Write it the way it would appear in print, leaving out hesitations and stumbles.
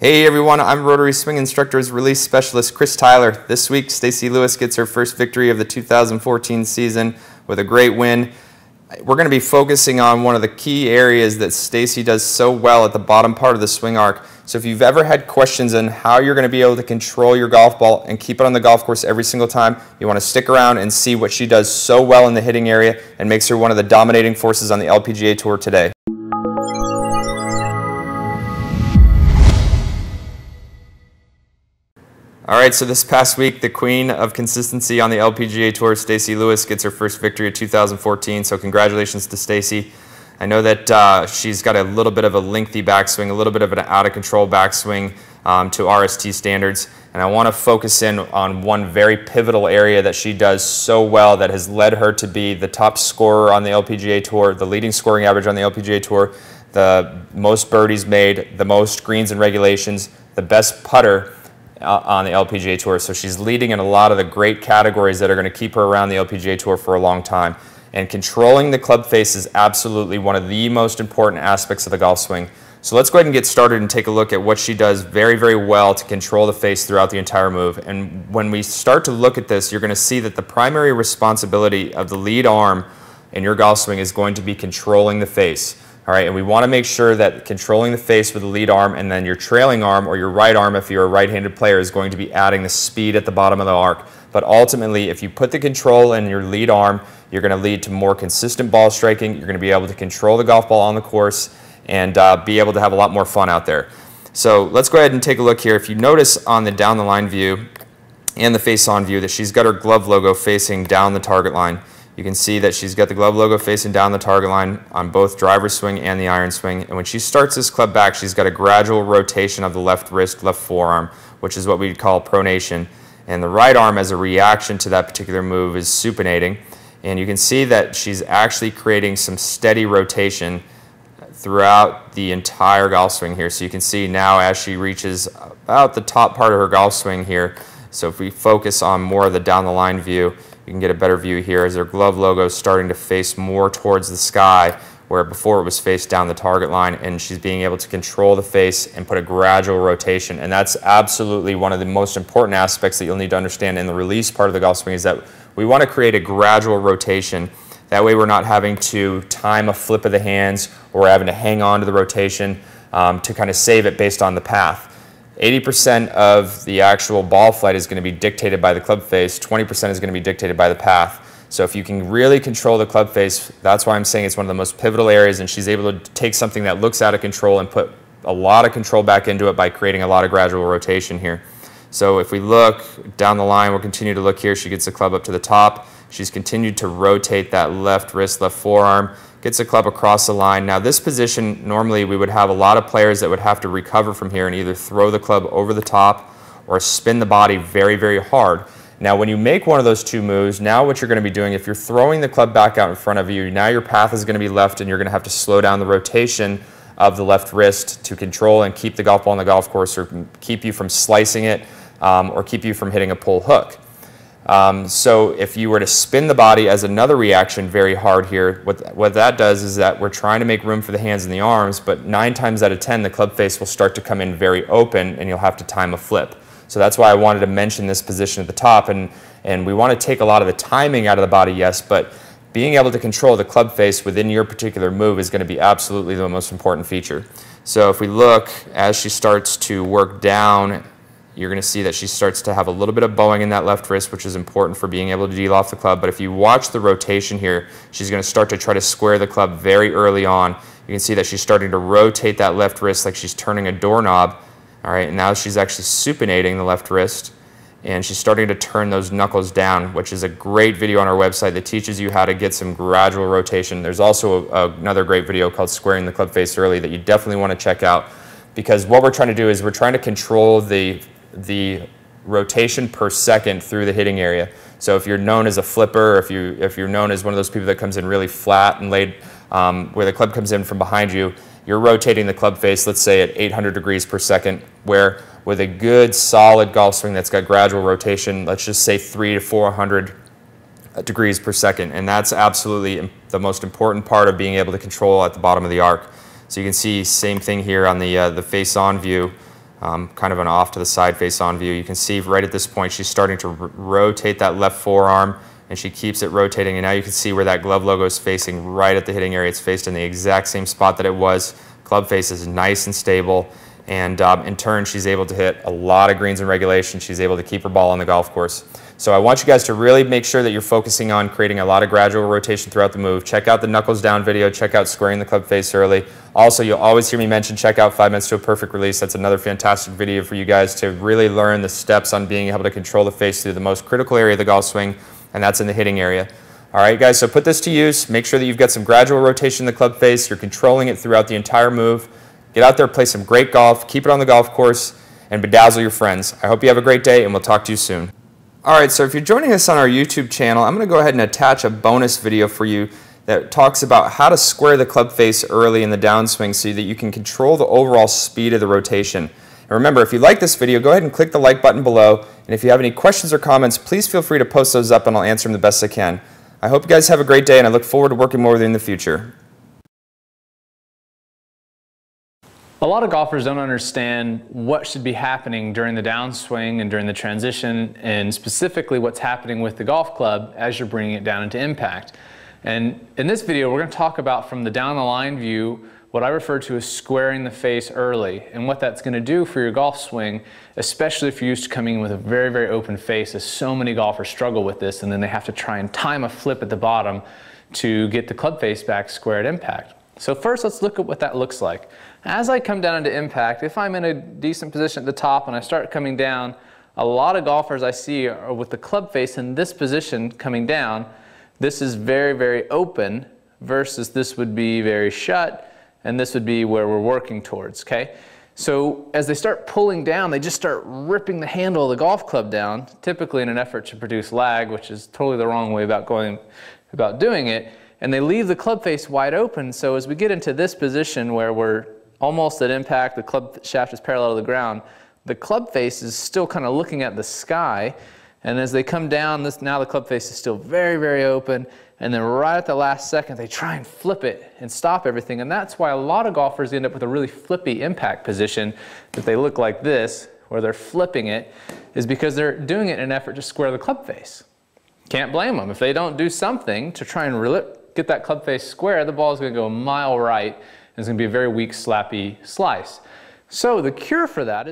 Hey everyone, I'm Rotary Swing Instructor's release specialist Chris Tyler. This week, Stacy Lewis gets her first victory of the 2014 season with a great win. We're going to be focusing on one of the key areas that Stacy does so well at the bottom part of the swing arc. So if you've ever had questions on how you're going to be able to control your golf ball and keep it on the golf course every single time, you want to stick around and see what she does so well in the hitting area and makes her one of the dominating forces on the LPGA Tour today. Alright, so this past week, the queen of consistency on the LPGA Tour, Stacy Lewis, gets her first victory of 2014, so congratulations to Stacy. I know that she's got a little bit of a lengthy backswing, a little bit of an out-of-control backswing to RST standards, and I want to focus in on one very pivotal area that she does so well that has led her to be the top scorer on the LPGA Tour, the leading scoring average on the LPGA Tour, the most birdies made, the most greens and regulations, the best putter on the LPGA Tour. So she's leading in a lot of the great categories that are going to keep her around the LPGA Tour for a long time. And controlling the club face is absolutely one of the most important aspects of the golf swing. So let's go ahead and get started and take a look at what she does very, very well to control the face throughout the entire move. And when we start to look at this, you're going to see that the primary responsibility of the lead arm in your golf swing is going to be controlling the face. All right, and we want to make sure that controlling the face with the lead arm and then your trailing arm or your right arm, if you're a right-handed player, is going to be adding the speed at the bottom of the arc. But ultimately, if you put the control in your lead arm, you're going to lead to more consistent ball striking. You're going to be able to control the golf ball on the course and be able to have a lot more fun out there. So let's go ahead and take a look here. If you notice on the down the line view and the face-on view that she's got her glove logo facing down the target line. You can see that she's got the glove logo facing down the target line on both driver swing and the iron swing. And when she starts this club back, she's got a gradual rotation of the left wrist, left forearm, which is what we call pronation. And the right arm, as a reaction to that particular move, is supinating. And you can see that she's actually creating some steady rotation throughout the entire golf swing here. So you can see now as she reaches about the top part of her golf swing here. So if we focus on more of the down the line view, you can get a better view here as her glove logo is starting to face more towards the sky, where before it was faced down the target line, and she's being able to control the face and put a gradual rotation. And that's absolutely one of the most important aspects that you'll need to understand in the release part of the golf swing, is that we want to create a gradual rotation. That way we're not having to time a flip of the hands or having to hang on to the rotation to kind of save it based on the path. 80% of the actual ball flight is going to be dictated by the club face, 20% is going to be dictated by the path. So if you can really control the club face, that's why I'm saying it's one of the most pivotal areas, and she's able to take something that looks out of control and put a lot of control back into it by creating a lot of gradual rotation here. So if we look down the line, we'll continue to look here. She gets the club up to the top. She's continued to rotate that left wrist, left forearm, gets the club across the line. Now this position, normally we would have a lot of players that would have to recover from here and either throw the club over the top or spin the body very, very hard. Now when you make one of those two moves, now what you're going to be doing, if you're throwing the club back out in front of you, now your path is going to be left and you're going to have to slow down the rotation of the left wrist to control and keep the golf ball on the golf course, or keep you from slicing it or keep you from hitting a pull hook. So if you were to spin the body as another reaction very hard here, what that does is that we're trying to make room for the hands and the arms, but 9 times out of 10 the club face will start to come in very open and you'll have to time a flip. So that's why I wanted to mention this position at the top, and we want to take a lot of the timing out of the body, yes, but being able to control the club face within your particular move is going to be absolutely the most important feature. So if we look, as she starts to work down, you're going to see that she starts to have a little bit of bowing in that left wrist, which is important for being able to deal off the club. But if you watch the rotation here, she's going to start to try to square the club very early on. You can see that she's starting to rotate that left wrist like she's turning a doorknob. All right, and now she's actually supinating the left wrist, and she's starting to turn those knuckles down, which is a great video on our website that teaches you how to get some gradual rotation. There's also another great video called Squaring the Club Face Early that you definitely want to check out, because what we're trying to do is we're trying to control the rotation per second through the hitting area. So if you're known as a flipper, if you're known as one of those people that comes in really flat and laid, where the club comes in from behind you, you're rotating the club face, let's say at 800 degrees per second, where with a good solid golf swing that's got gradual rotation, let's just say 300 to 400 degrees per second. And that's absolutely the most important part of being able to control at the bottom of the arc. So you can see same thing here on the face-on view. kind of an off to the side face-on view. You can see right at this point she's starting to rotate that left forearm, and she keeps it rotating, and now you can see where that glove logo is facing right at the hitting area. It's faced in the exact same spot that it was. Club face is nice and stable, and in turn she's able to hit a lot of greens in regulation. She's able to keep her ball on the golf course. So I want you guys to really make sure that you're focusing on creating a lot of gradual rotation throughout the move. Check out the knuckles down video, check out squaring the club face early. Also, you'll always hear me mention, check out 5 minutes to a perfect release. That's another fantastic video for you guys to really learn the steps on being able to control the face through the most critical area of the golf swing, and that's in the hitting area. All right, guys, so put this to use. Make sure that you've got some gradual rotation in the club face. You're controlling it throughout the entire move. Get out there, play some great golf, keep it on the golf course, and bedazzle your friends. I hope you have a great day, and we'll talk to you soon. All right, so if you're joining us on our YouTube channel, I'm going to go ahead and attach a bonus video for you that talks about how to square the club face early in the downswing so that you can control the overall speed of the rotation. And remember, if you like this video, go ahead and click the like button below, and if you have any questions or comments, please feel free to post those up and I'll answer them the best I can. I hope you guys have a great day, and I look forward to working more with you in the future. A lot of golfers don't understand what should be happening during the downswing and during the transition, and specifically what's happening with the golf club as you're bringing it down into impact. And in this video, we're going to talk about, from the down the line view, what I refer to as squaring the face early, and what that's going to do for your golf swing, especially if you're used to coming in with a very, very open face, as so many golfers struggle with this, and then they have to try and time a flip at the bottom to get the club face back square at impact. So first, let's look at what that looks like. As I come down into impact, if I'm in a decent position at the top and I start coming down, a lot of golfers I see are with the club face in this position coming down. This is very, very open versus this would be very shut, and this would be where we're working towards, okay? So as they start pulling down, they just start ripping the handle of the golf club down, typically in an effort to produce lag, which is totally the wrong way about doing it, and they leave the club face wide open. So as we get into this position where we're almost at impact, the club shaft is parallel to the ground, the club face is still kind of looking at the sky, and as they come down, now the club face is still very, very open, and then right at the last second they try and flip it and stop everything, and that's why a lot of golfers end up with a really flippy impact position that they look like this, where they're flipping it, is because they're doing it in an effort to square the club face. Can't blame them. If they don't do something to try and get that club face square, the ball is going to go a mile right, and it's going to be a very weak, slappy slice. So the cure for that is